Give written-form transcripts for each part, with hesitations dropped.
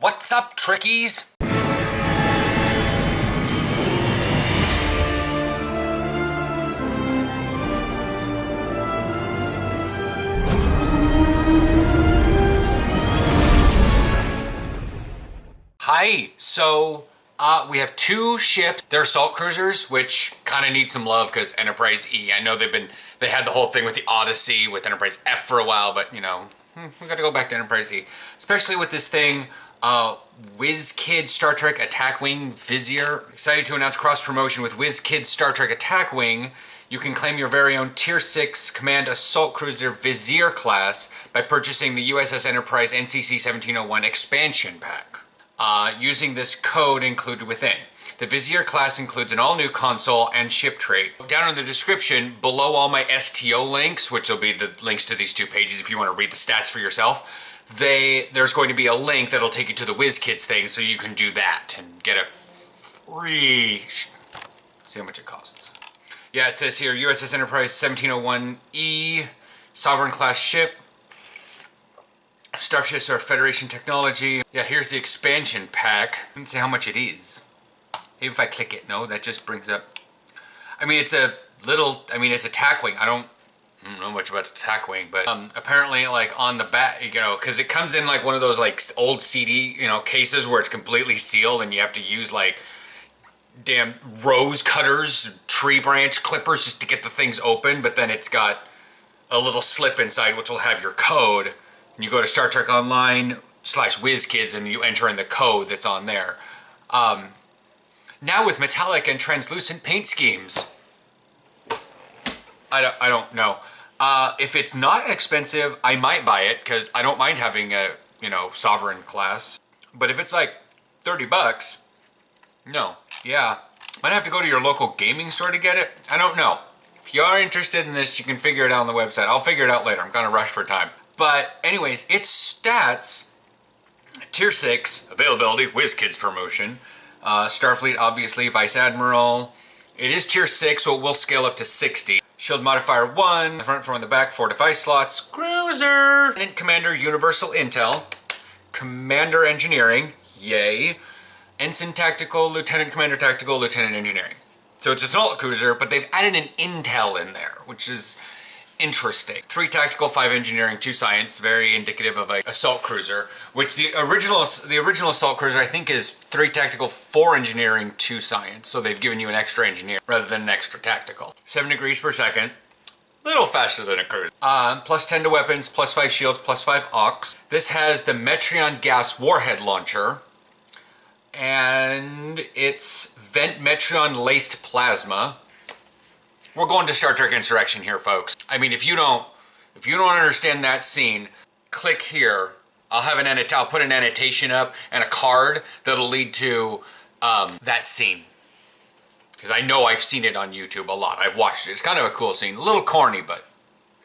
What's up, Trekkies? Hi, so we have two ships. They're assault cruisers, which kind of need some love because Enterprise E. I know they had the whole thing with the Odyssey with Enterprise F for a while, but you know, we got to go back to Enterprise E, especially with this thing. WizKid Star Trek Attack Wing Vizier. Excited to announce cross promotion with WizKid Star Trek Attack Wing. You can claim your very own Tier 6 Command Assault Cruiser Vizier class by purchasing the USS Enterprise NCC 1701 expansion pack. Using this code included within. The Vizier class includes an all-new console and ship trait. Down in the description, below all my STO links, which will be the links to these two pages if you want to read the stats for yourself, there's going to be a link that'll take you to the WizKids thing so you can do that and get a free... See how much it costs. Yeah, it says here, USS Enterprise 1701E, Sovereign class ship. Starships are Federation technology. Yeah, here's the expansion pack. Let's see how much it is. Maybe if I click it, no, that just brings up... I mean, it's Attack Wing. I don't know much about Attack Wing, but apparently, like, on the back, you know, because it comes in, like, one of those, like, old CD, you know, cases where it's completely sealed and you have to use, like, damn rose cutters, tree branch clippers just to get the things open, but then it's got a little slip inside which will have your code. And you go to Star Trek Online/WizKids and you enter in the code that's on there. Now with metallic and translucent paint schemes. I don't know. If it's not expensive, I might buy it because I don't mind having a, you know, Sovereign class. But if it's like 30 bucks, no. Yeah. Might have to go to your local gaming store to get it. I don't know. If you are interested in this, you can figure it out on the website. I'll figure it out later. I'm kind of rushed for time. But anyways, its stats, Tier 6, availability, WizKids promotion. Starfleet, obviously, Vice Admiral. It is Tier 6, so it will scale up to 60. Shield modifier 1, the front, 4 on the back, 4 device slots. Cruiser! Lieutenant Commander Universal Intel. Commander Engineering, yay. Ensign Tactical, Lieutenant Commander Tactical, Lieutenant Engineering. So it's an assault cruiser, but they've added an Intel in there, which is interesting. 3 tactical, 5 engineering, 2 science, very indicative of an assault cruiser, which the original assault cruiser I think is 3 tactical, 4 engineering, 2 science. So they've given you an extra engineer rather than an extra tactical. 7 degrees per second, little faster than a cruiser. Plus 10 to weapons, plus 5 shields, plus 5 aux. This has the Metreon gas warhead launcher, and it's vent Metreon laced plasma. We're going to Star Trek Insurrection here, folks. I mean, if you don't understand that scene, click here. I'll put an annotation up and a card that'll lead to that scene. Because I know I've seen it on YouTube a lot. I've watched it. It's kind of a cool scene. A little corny, but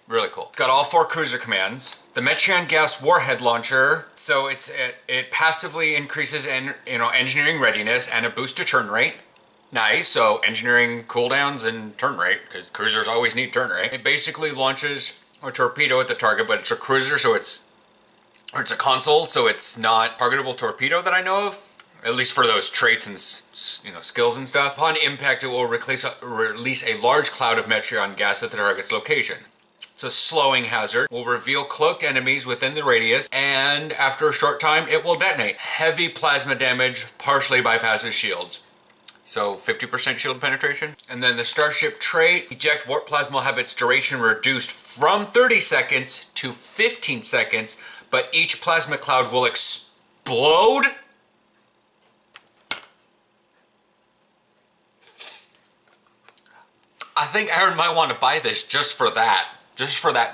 really cool. It's got all 4 cruiser commands. The Metreon gas warhead launcher. So it passively increases engineering readiness and a boost to turn rate. Nice, so engineering cooldowns and turn rate, because cruisers always need turn rate. It basically launches a torpedo at the target, but it's a cruiser, so it's a console, so it's not targetable torpedo that I know of, at least for those traits and skills and stuff. Upon impact, it will release a large cloud of Metreon gas at the target's location. It's a slowing hazard. Will reveal cloaked enemies within the radius, and after a short time, it will detonate. Heavy plasma damage partially bypasses shields. So 50% shield penetration. And then the Starship trait, eject warp plasma will have its duration reduced from 30 seconds to 15 seconds, but each plasma cloud will explode. I think Aaron might want to buy this just for that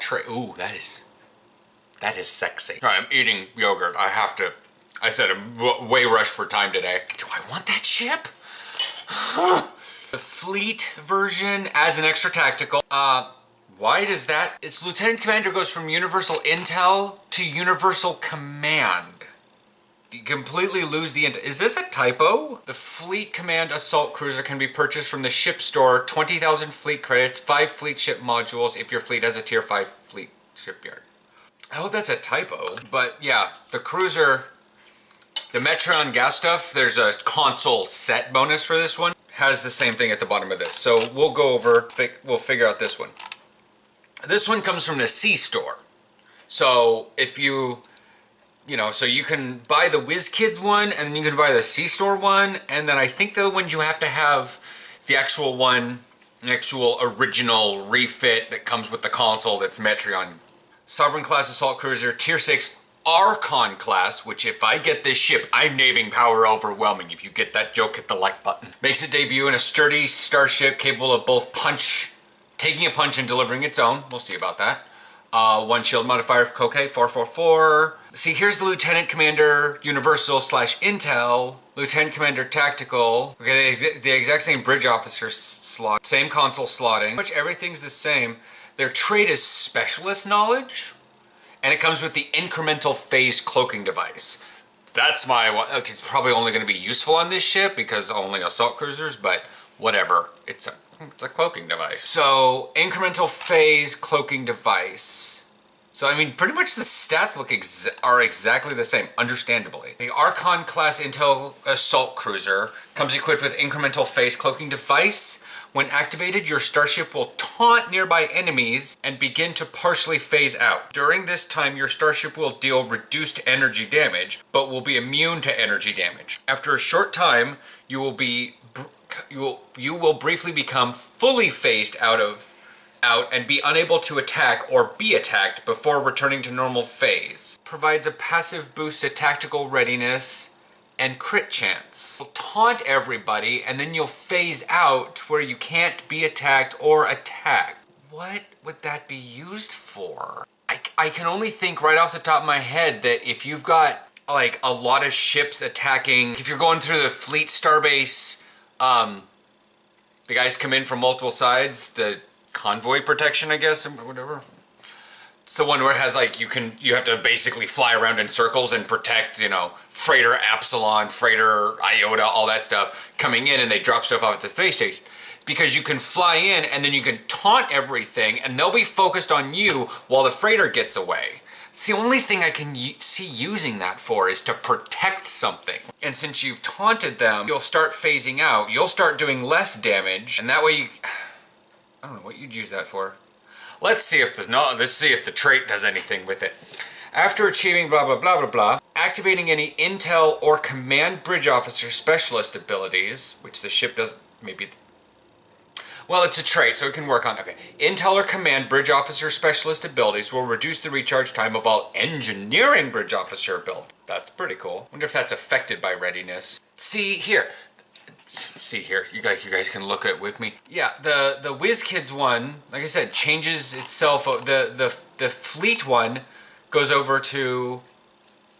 trait. Ooh, that is sexy. All right, I'm eating yogurt. I said I'm way rushed for time today. Do I want that ship? The fleet version adds an extra tactical. Why does that? Its Lieutenant Commander goes from Universal Intel to Universal Command. You completely lose the... Is this a typo? The Fleet Command Assault Cruiser can be purchased from the ship store. 20,000 fleet credits, 5 fleet ship modules if your fleet has a tier 5 fleet shipyard. I hope that's a typo. But yeah, the cruiser The Metreon gas stuff, there's a console set bonus for this one. Has the same thing at the bottom of this. So we'll go over, we'll figure out this one. This one comes from the C-Store. So if you know, so you can buy the WizKids one, and then you can buy the C-Store one, and then I think the one you have to have the actual one, the actual original refit that comes with the console that's Metreon. Sovereign class assault cruiser, tier 6 Archon class, which if I get this ship, I'm naming Power Overwhelming. If you get that joke, hit the like button. Makes its debut in a sturdy starship capable of both taking a punch and delivering its own. We'll see about that. 1 shield modifier, Koke 444. See, here's the Lieutenant Commander Universal / Intel, Lieutenant Commander Tactical. Okay, the exact same bridge officer slot, same console slotting. Pretty much everything's the same. Their trait is Specialist Knowledge, and it comes with the Incremental Phase Cloaking Device. That's my one. Okay, it's probably only going to be useful on this ship because only assault cruisers, but whatever. It's a cloaking device. So, Incremental Phase Cloaking Device. So, I mean, pretty much the stats are exactly the same, understandably. The Archon class Intel assault cruiser comes equipped with Incremental Phase Cloaking Device. When activated, your starship will taunt nearby enemies and begin to partially phase out. During this time, your starship will deal reduced energy damage, but will be immune to energy damage. After a short time, you will briefly become fully phased out and be unable to attack or be attacked before returning to normal phase. Provides a passive boost to tactical readiness and crit chance. You'll taunt everybody and then you'll phase out where you can't be attacked or attacked. What would that be used for? I can only think right off the top of my head that if you've got like a lot of ships attacking, if you're going through the fleet starbase, the guys come in from multiple sides, the convoy protection, I guess, or whatever. It's the one where it has like, you have to basically fly around in circles and protect, you know, Freighter Absalon, Freighter Iota, all that stuff coming in, and they drop stuff off at the space station. Because you can fly in and then you can taunt everything and they'll be focused on you while the freighter gets away. It's the only thing I can see using that for is to protect something. And since you've taunted them, you'll start phasing out. You'll start doing less damage, and that way you... I don't know what you'd use that for. Let's see if the trait does anything with it. After achieving blah blah blah blah blah, activating any intel or command bridge officer specialist abilities, which the ship doesn't, maybe... Well, it's a trait, so it can work on... Okay. Intel or command bridge officer specialist abilities will reduce the recharge time of all engineering bridge officer abilities. That's pretty cool. Wonder if that's affected by readiness. See here, you guys can look at with me. Yeah, the WizKids one, like I said, changes itself. The fleet one goes over to...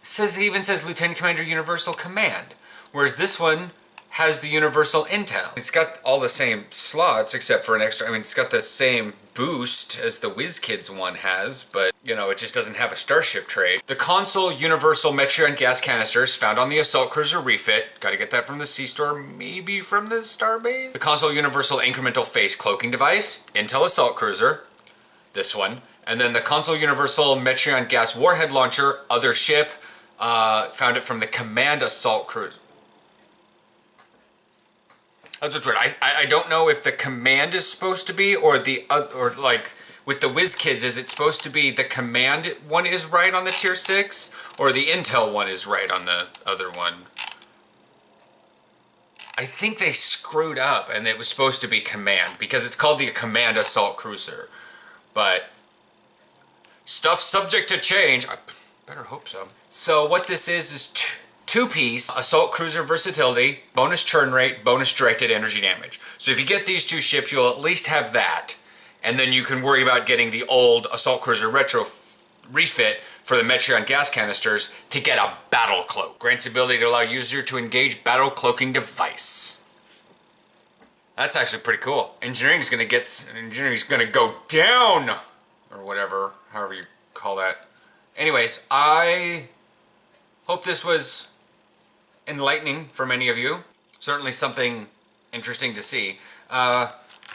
It even says Lieutenant Commander Universal Command, whereas this one has the Universal Intel. It's got all the same slots except for an extra, I mean, it's got the same boost as the WizKids one has, but, you know, it just doesn't have a starship trait. The console Universal Metreon gas canisters found on the Assault Cruiser refit. Gotta get that from the C-Store, maybe from the Starbase. The console Universal Incremental Phase Cloaking Device, Intel Assault Cruiser, this one, and then the console Universal Metreon gas warhead launcher, other ship, found it from the Command Assault Cruiser. That's what's weird. I don't know if the command is supposed to be or like with the WizKids, is it supposed to be the command one is right on the tier 6 or the Intel one is right on the other one? I think they screwed up and it was supposed to be command because it's called the Command Assault Cruiser. But stuff subject to change. I better hope so. So what this is two-piece assault cruiser versatility, bonus turn rate, bonus directed energy damage. So if you get these two ships, you'll at least have that, and then you can worry about getting the old assault cruiser retro refit for the Metreon gas canisters to get a battle cloak. Grants the ability to allow user to engage battle cloaking device. That's actually pretty cool. Engineering's gonna go down, or whatever, however you call that. Anyways, I hope this was enlightening for many of you. Certainly something interesting to see.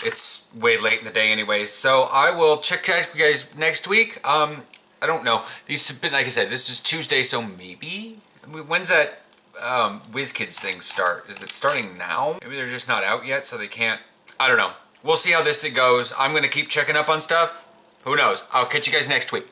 It's way late in the day anyways, so I will check out you guys next week. I don't know. These have been, like I said, this is Tuesday, so maybe... When's that WizKids things start? Is it starting now? Maybe they're just not out yet, so they can't. I don't know. We'll see how this thing goes. I'm gonna keep checking up on stuff. Who knows? I'll catch you guys next week.